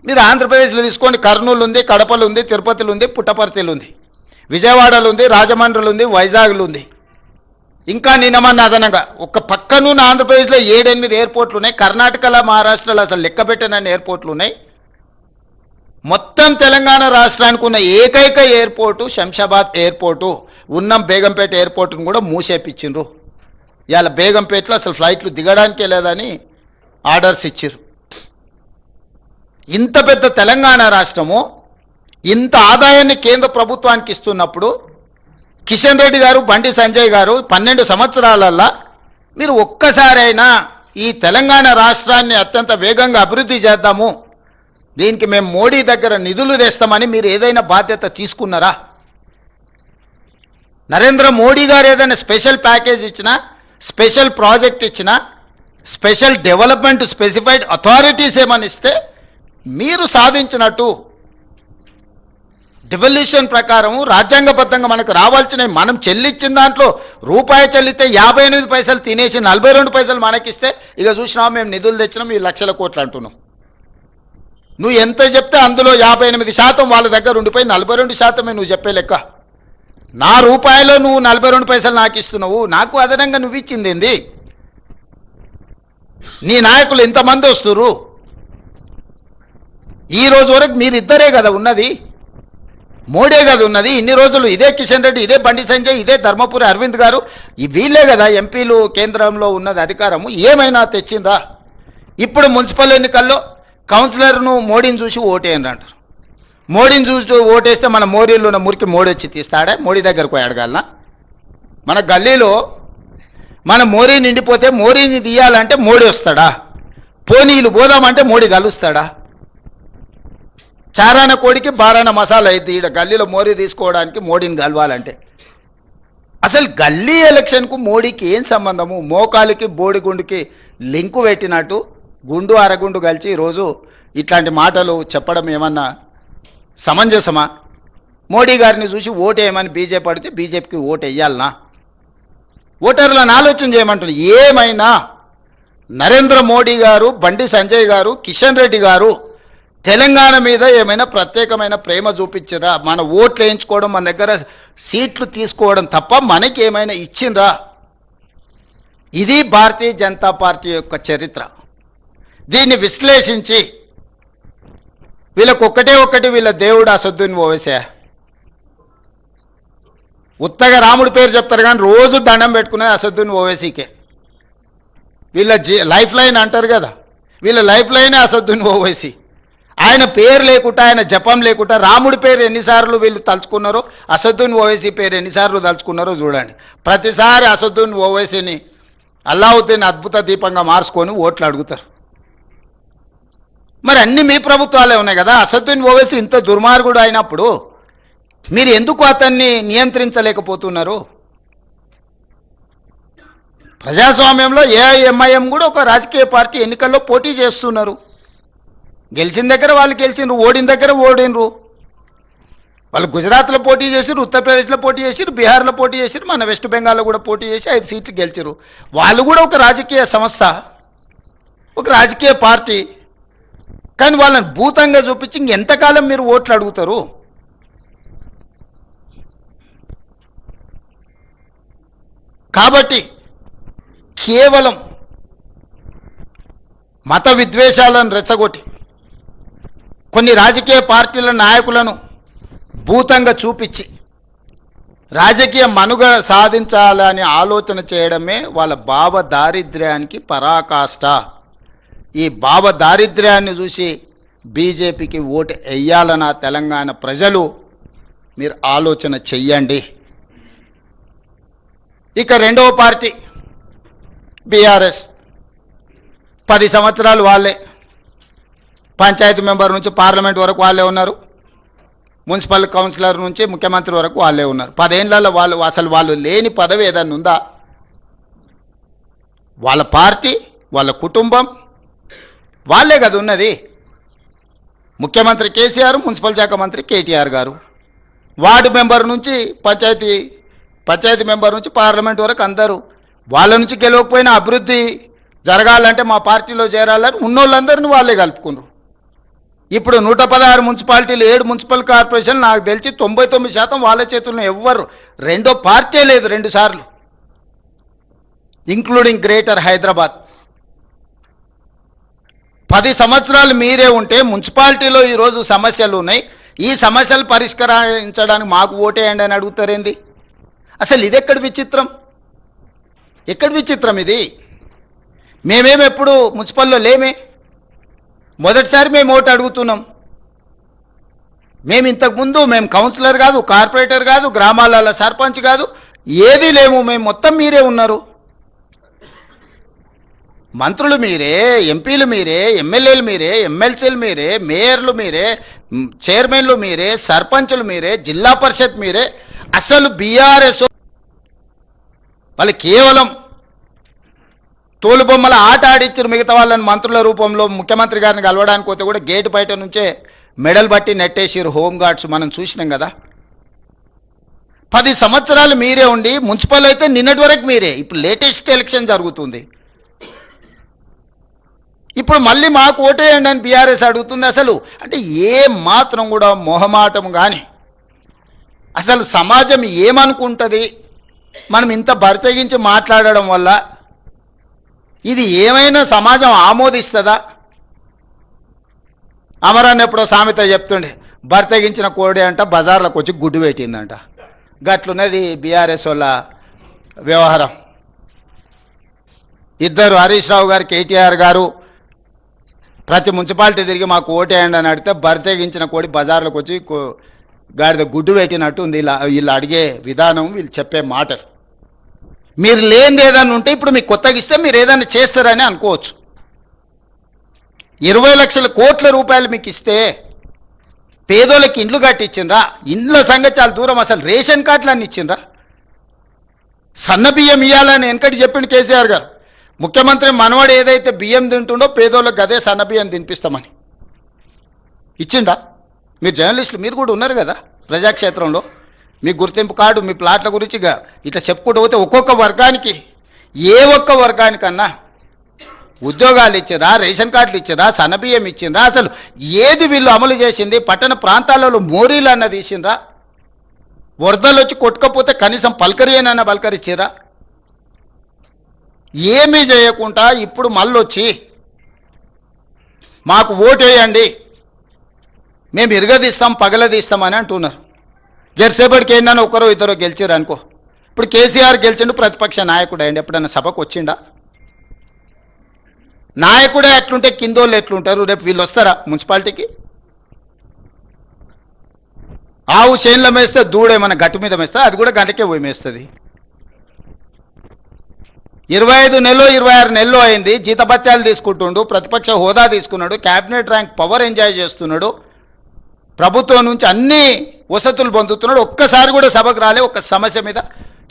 మీరు ఆంధ్రప్రదేశ్లో తీసుకోండి, కర్నూలు ఉంది, కడపలు ఉంది, తిరుపతిలో ఉంది, పుట్టపర్తిలో ఉంది, విజయవాడలో ఉంది, రాజమండ్రిలో ఉంది, వైజాగ్లో ఉంది. ఇంకా నిన్నమన్న అదనంగా ఒక పక్కనున్న ఆంధ్రప్రదేశ్లో 7-8 ఎయిర్పోర్ట్లు ఉన్నాయి. కర్ణాటకలో, మహారాష్ట్రలో అసలు లెక్క పెట్టనన్ని ఎయిర్పోర్ట్లు ఉన్నాయి. మొత్తం తెలంగాణ రాష్ట్రానికి ఉన్న ఏకైక ఎయిర్పోర్టు శంషాబాద్ ఎయిర్పోర్టు, ఉన్నం బేగంపేట ఎయిర్పోర్టును కూడా మూసేపించిండ్రు. ఇవాళ బేగంపేటలో అసలు ఫ్లైట్లు దిగడానికే లేదని ఆర్డర్స్ ఇచ్చారు. ఇంత పెద్ద తెలంగాణ రాష్ట్రము ఇంత ఆదాయాన్ని కేంద్ర ప్రభుత్వానికి ఇస్తున్నప్పుడు కిషన్ రెడ్డి గారు, బండి సంజయ్ గారు 12 సంవత్సరాలల్లా మీరు ఒక్కసారైనా ఈ తెలంగాణ రాష్ట్రాన్ని అత్యంత వేగంగా అభివృద్ధి చేద్దాము, దీనికి మేము మోడీ దగ్గర నిధులు తెస్తామని మీరు ఏదైనా బాధ్యత తీసుకున్నారా? నరేంద్ర మోడీ గారు ఏదైనా స్పెషల్ ప్యాకేజ్ ఇచ్చినా, స్పెషల్ ప్రాజెక్ట్ ఇచ్చినా, స్పెషల్ డెవలప్మెంట్ స్పెసిఫైడ్ అథారిటీస్ ఏమని ఇస్తే మీరు సాధించినట్టు డివల్యూషన్ ప్రకారం రాజ్యాంగబద్ధంగా మనకు రావాల్సినవి మనం చెల్లించిన దాంట్లో రూపాయి చెల్లితే 58 పైసలు తినేసి 42 పైసలు మనకిస్తే ఇక చూసినా మేము నిధులు తెచ్చినాం, ఈ లక్షల కోట్లు అంటున్నాం. నువ్వు ఎంత చెప్తే అందులో 58% వాళ్ళ దగ్గర ఉండిపోయి 42% నువ్వు చెప్పే లెక్క. నా రూపాయలో నువ్వు 42 పైసలు నాకు ఇస్తున్నావు, నాకు అదనంగా నువ్వు ఇచ్చింది ఏంది? నీ నాయకులు ఎంతమంది వస్తురు? ఈ రోజు వరకు మీరిద్దరే కదా ఉన్నది, మోడీ కదా ఉన్నది. ఇన్ని రోజులు ఇదే కిషన్ రెడ్డి, ఇదే బండి సంజయ్, ఇదే ధర్మపురి అరవింద్ గారు, వీళ్ళే కదా ఎంపీలు కేంద్రంలో ఉన్నది అధికారము. ఏమైనా తెచ్చిందా? ఇప్పుడు మున్సిపల్ ఎన్నికల్లో కౌన్సిలర్ను మోడీని చూసి ఓటేయండి అంటారు. మోడీని చూసి ఓటేస్తే మన మోరీలో ఉన్న మురికి మోడీ వచ్చి తీస్తాడా? మోడీ దగ్గరకు పోయి అడగాలనా? మన గల్లీలో మన మోరీ నిండిపోతే మోరీని తీయాలంటే మోడీ వస్తాడా? పోనీలు పోదామంటే మోడీ కలుస్తాడా? చారాన కోడికి బారాన మసాలా అయితే ఈడ గల్లీలో మోరీ తీసుకోవడానికి మోడీని కలవాలంటే అసలు గల్లీ ఎలక్షన్కు మోడీకి ఏం సంబంధము? మోకాలికి బోడిగుండుకి లింకు పెట్టినట్టు గుండు అరగుండు కలిసి ఈరోజు ఇట్లాంటి మాటలు చెప్పడం ఏమన్నా సమంజసమా? మోడీ గారిని చూసి ఓటేయమని బీజేపీ అడిగితే బీజేపీకి ఓటు వేయాలనా? ఓటర్లను ఆలోచన చేయమంటున్నారు. ఏమైనా నరేంద్ర మోడీ గారు, బండి సంజయ్ గారు, కిషన్ రెడ్డి గారు తెలంగాణ మీద ఏమైనా ప్రత్యేకమైన ప్రేమ చూపించరా? మన ఓట్లు వేయించుకోవడం, మన దగ్గర సీట్లు తీసుకోవడం తప్ప మనకి ఏమైనా ఇచ్చిండ్రా? ఇది భారతీయ జనతా పార్టీ యొక్క చరిత్ర. దీన్ని విశ్లేషించి వీళ్ళకి ఒక్కటి వీళ్ళ దేవుడు అసదుద్దీన్ ఓవైసీ. ఉత్తగా రాముడి పేరు చెప్తారు కానీ రోజు దండం పెట్టుకునేది అసదుద్దీన్ ఓవైసీకే. వీళ్ళ లైఫ్ లైన్ అంటారు కదా, వీళ్ళ లైఫ్ లైనే అసదుద్దీన్ ఓవైసీ. ఆయన పేరు లేకుండా, ఆయన జపం లేకుండా రాముడి పేరు ఎన్నిసార్లు వీళ్ళు తలుచుకున్నారో, అసదుద్దీన్ ఓవైసీ పేరు ఎన్నిసార్లు తలుచుకున్నారో చూడండి. ప్రతిసారి అసదుద్దీన్ ఓవైసీని అల్లావుద్దీన్ అద్భుత దీపంగా మార్చుకొని ఓట్లు అడుగుతారు. మరి అన్ని మీ ప్రభుత్వాలే ఉన్నాయి కదా. అసదుద్దీన్ ఓవైసీ ఇంత దుర్మార్గుడు అయినప్పుడు మీరు ఎందుకు అతన్ని నియంత్రించలేకపోతున్నారు? ప్రజాస్వామ్యంలో ఏఐఎంఐఎం కూడా ఒక రాజకీయ పార్టీ ఎన్నికల్లో పోటీ చేస్తున్నారు. గెలిచిన దగ్గర వాళ్ళు గెలిచిండ్రు, ఓడిన దగ్గర ఓడినరు. వాళ్ళు గుజరాత్లో పోటీ చేసిరు, ఉత్తరప్రదేశ్లో పోటీ చేసిరు, బీహార్లో పోటీ చేసిరు, మన వెస్ట్ బెంగాల్లో కూడా పోటీ చేసి 5 సీట్లు గెలిచారు. వాళ్ళు కూడా ఒక రాజకీయ సంస్థ, ఒక రాజకీయ పార్టీ. కానీ వాళ్ళని భూతంగా చూపించి ఇంకెంతకాలం మీరు ఓట్లు అడుగుతారు? కాబట్టి కేవలం మత విద్వేషాలను రెచ్చగొట్టి కొన్ని రాజకీయ పార్టీల నాయకులను భూతంగా చూపించి రాజకీయ మనుగడ సాధించాలని ఆలోచన చేయడమే వాళ్ళ భావ దారిద్ర్యానికి పరాకాష్ట. ఈ భావ దారిద్ర్యాన్ని చూసి బీజేపీకి ఓటు వేయాలన్న తెలంగాణ ప్రజలు మీరు ఆలోచన చెయ్యండి. ఇక రెండవ పార్టీ బీఆర్ఎస్. 10 సంవత్సరాలు వాళ్ళే, పంచాయతీ మెంబర్ నుంచి పార్లమెంట్ వరకు వాళ్ళే ఉన్నారు, మున్సిపల్ కౌన్సిలర్ నుంచి ముఖ్యమంత్రి వరకు వాళ్ళే ఉన్నారు. 10 ఏళ్లలో వాళ్ళు లేని పదవి ఏదన్నా ఉందా? వాళ్ళ పార్టీ, వాళ్ళ కుటుంబం వాళ్ళే కదా ఉన్నది. ముఖ్యమంత్రి కేసీఆర్, మున్సిపల్ శాఖ మంత్రి కేటీఆర్ గారు, వార్డు మెంబర్ నుంచి పంచాయతీ మెంబర్ నుంచి పార్లమెంట్ వరకు అందరూ. వాళ్ళ నుంచి గెలవకపోయినా అభివృద్ధి జరగాలంటే మా పార్టీలో చేరాలని ఉన్నోళ్ళందరినీ వాళ్ళే కలుపుకున్నారు. ఇప్పుడు 116 మున్సిపాలిటీలు 7 మున్సిపల్ కార్పొరేషన్ నాకు తెలిసి 99% వాళ్ళ చేతుల్లో ఎవ్వరు రెండో పార్టీ లేదు 2 సార్లు, ఇంక్లూడింగ్ గ్రేటర్ హైదరాబాద్. 10 సంవత్సరాలు మీరే ఉంటే మున్సిపాలిటీలో ఈరోజు సమస్యలు ఉన్నాయి, ఈ సమస్యలు పరిష్కరించడానికి మాకు ఓటేయండి అని అడుగుతారేంది? అసలు ఇది ఎక్కడి విచిత్రం, ఎక్కడి విచిత్రం ఇది? మేమేమి ఎప్పుడు మున్సిపల్లో లేమే, మొదటిసారి మేము ఓటు అడుగుతున్నాం. మేము ఇంతకుముందు మేము కౌన్సిలర్ కాదు, కార్పొరేటర్ కాదు, గ్రామాల సర్పంచ్ కాదు, ఏది లేము. మేము మొత్తం మీరే ఉన్నారు. మంత్రులు మీరే, ఎంపీలు మీరే, ఎమ్మెల్యేలు మీరే, ఎమ్మెల్సీలు మీరే, మేయర్లు మీరే, చైర్మన్లు మీరే, సర్పంచులు మీరే, జిల్లా పరిషత్ మీరే. అసలు బీఆర్ఎస్ వాళ్ళు కేవలం తోలుబొమ్మల ఆట ఆడిచ్చారు. మిగతా వాళ్ళని మంత్రుల రూపంలో ముఖ్యమంత్రి గారిని కలవడానికి పోతే కూడా గేటు బయట నుంచే మెడల్ బట్టి నెట్టేసారు హోంగార్డ్స్, మనం చూసినాం కదా. 10 సంవత్సరాలు మీరే ఉండి మున్సిపల్ అయితే నిన్నటి వరకు మీరే. ఇప్పుడు లేటెస్ట్ ఎలక్షన్ జరుగుతుంది, ఇప్పుడు మళ్ళీ మాకు ఓటేయండి అని బీఆర్ఎస్ అడుగుతుంది. అసలు అంటే ఏ మాత్రం కూడా మొహమాటం కానీ, అసలు సమాజం ఏమనుకుంటుంది మనం ఇంత బరితెగించి మాట్లాడడం వల్ల? ఇది ఏమైనా సమాజం ఆమోదిస్తుందా? అమరాన్ని ఎప్పుడో సామెత చెప్తుండే, బరితెగించిన కోడి అంట బజార్లకు వచ్చి గుడ్డు పెట్టిందంట. గట్లున్నది బీఆర్ఎస్ వాళ్ళ వ్యవహారం. ఇద్దరు హరీష్ రావు గారు, కేటీఆర్ గారు ప్రతి మున్సిపాలిటీ తిరిగి మాకు ఓటేయండి అని అడిగితే బరితెగించిన కోడి బజార్లకు వచ్చి గాడిద గుడ్డు పెట్టినట్టు ఉంది వీళ్ళు అడిగే విధానం, వీళ్ళు చెప్పే మాటలు. మీరు లేనిది ఏదైనా ఉంటే ఇప్పుడు మీకు కొత్తగా ఇస్తే మీరు ఏదైనా చేస్తారని అనుకోవచ్చు. 20 లక్షల కోట్ల రూపాయలు మీకు ఇస్తే పేదోళ్ళకి ఇండ్లు కట్టించిండ్రా? ఇండ్ల సంగతి చాలా దూరం, అసలు రేషన్ కార్డులు అన్ని ఇచ్చిండ్రా? సన్న బియ్యం ఇవ్వాలని వెనకటి చెప్పిండు కేసీఆర్ గారు. ముఖ్యమంత్రి మనవాడు ఏదైతే బియ్యం తింటుండో పేదోళ్ళకి అదే సన్న బియ్యం తినిపిస్తామని ఇచ్చిండా? మీరు జర్నలిస్టులు, మీరు కూడా ఉన్నారు కదా ప్రజాక్షేత్రంలో, మీ గుర్తింపు కార్డు, మీ ప్లాట్ల గురించి ఇట్లా చెప్పుకుంటూ పోతే ఒక్కొక్క వర్గానికి, ఏ ఒక్క వర్గానికన్నా ఉద్యోగాలు ఇచ్చిండ్రా, రేషన్ కార్డులు ఇచ్చిండ్రా, సన్నబియ్యం ఇచ్చిండ్రా? అసలు ఏది వీళ్ళు అమలు చేసింది? పట్టణ ప్రాంతాలలో మోరీలు అన్న తీసిండ్రా? వరదలు వచ్చి కొట్టుకపోతే కనీసం పలకరియనన్నా పలకరిచ్చిరా? ఏమీ చేయకుండా ఇప్పుడు మళ్ళొచ్చి మాకు ఓటేయండి, మేము ఇరగదీస్తాం పగలదీస్తామని అంటున్నారు. జెర్సేపటికి ఏంటన్నా ఒకరో ఇద్దరు గెలిచారు అనుకో. ఇప్పుడు కేసీఆర్ గెలిచిండు, ప్రతిపక్ష నాయకుడు అయ్యండి, ఎప్పుడన్నా సభకు వచ్చిండా? నాయకుడే ఎట్లుంటే కిందోళ్ళు ఎట్లుంటారు? రేపు వీళ్ళు వస్తారా మున్సిపాలిటీకి? ఆవు చేనుల మేస్తే దూడేమన్నా గట్టు మీద మేస్తే అది కూడా గంటకే పోయి మేస్తుంది. 25 నెలలు 26 నెలలు అయింది, జీతభత్యాలు తీసుకుంటుండు, ప్రతిపక్ష హోదా తీసుకున్నాడు, క్యాబినెట్ ర్యాంక్ పవర్ ఎంజాయ్ చేస్తున్నాడు, ప్రభుత్వం నుంచి అన్ని వసతులు పొందుతున్నాడు. ఒక్కసారి కూడా సభకు రాలే. ఒక్క సమస్య మీద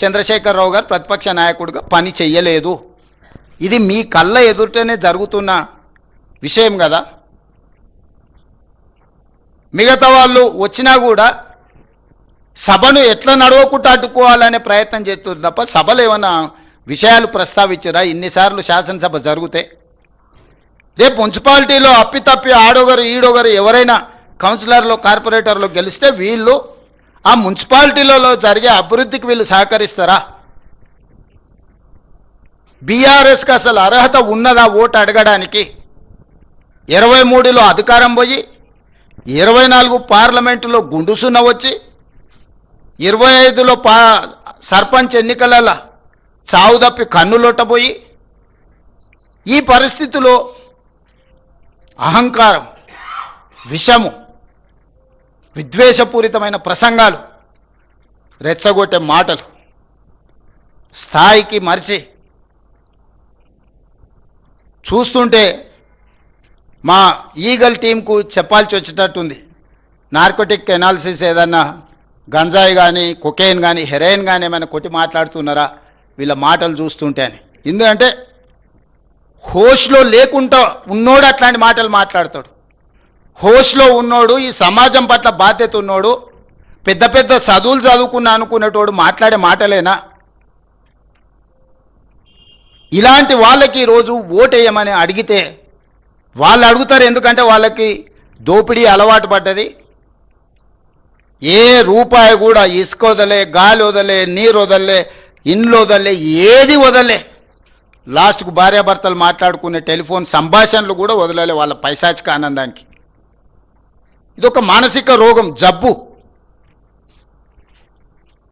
చంద్రశేఖరరావు గారు ప్రతిపక్ష నాయకుడిగా పని చెయ్యలేదు. ఇది మీ కళ్ళ ఎదుటనే జరుగుతున్న విషయం కదా. మిగతా వాళ్ళు వచ్చినా కూడా సభను ఎట్లా నడవకుండా అడ్డుకోవాలనే ప్రయత్నం చేస్తున్నారు తప్ప సభలు ఏమన్నా విషయాలు ప్రస్తావించరా? ఇన్నిసార్లు శాసనసభ జరిగితే రేపు మున్సిపాలిటీలో అప్పితప్పి ఆడొగరు ఈడొగరు ఎవరైనా కౌన్సిలర్లు కార్పొరేటర్లు గెలిస్తే వీళ్ళు ఆ మున్సిపాలిటీలలో జరిగే అభివృద్ధికి వీళ్ళు సహకరిస్తారా? బీఆర్ఎస్కి అసలు అర్హత ఉన్నదా ఓటు అడగడానికి? 23లో అధికారం పోయి 24 పార్లమెంటులో గుండుసున్న వచ్చి 25లో సర్పంచ్ ఎన్నికలలో చావు తప్పి కన్నులొట్టబోయి ఈ పరిస్థితిలో అహంకారం, విషము, విద్వేషపూరితమైన ప్రసంగాలు, రెచ్చగొట్టే మాటలు స్థాయికి మరిచి చూస్తుంటే మా ఈగల్ టీంకు చెప్పాల్సి వచ్చేటట్టుంది. నార్కోటిక్ ఎనాలిసిస్ ఏదన్నా గంజాయి కానీ కొకైన్ కానీ హెరాయిన్ కానీ ఏమైనా కొట్టి మాట్లాడుతున్నారా వీళ్ళ మాటలు చూస్తుంటే అని. ఎందుకంటే హోష్లో లేకుండా ఉన్నోడు అట్లాంటి మాటలు మాట్లాడతాడు. హోష్లో ఉన్నోడు, ఈ సమాజం పట్ల బాధ్యత ఉన్నోడు, పెద్ద పెద్ద చదువులు చదువుకున్నా అనుకునేటోడు మాట్లాడే మాటలేనా? ఇలాంటి వాళ్ళకి ఈరోజు ఓటేయమని అడిగితే వాళ్ళు అడుగుతారు. ఎందుకంటే వాళ్ళకి దోపిడీ అలవాటు పడ్డది. ఏ రూపాయి కూడా ఇసుక వదలే, గాలి వదలే, నీరు వదలే, ఇండ్లు వదలే, ఏది వదలే. లాస్ట్కు భార్యాభర్తలు మాట్లాడుకునే టెలిఫోన్ సంభాషణలు కూడా వదలలే వాళ్ళ పైశాచిక ఆనందానికి. ఇదొక మానసిక రోగం, జబ్బు.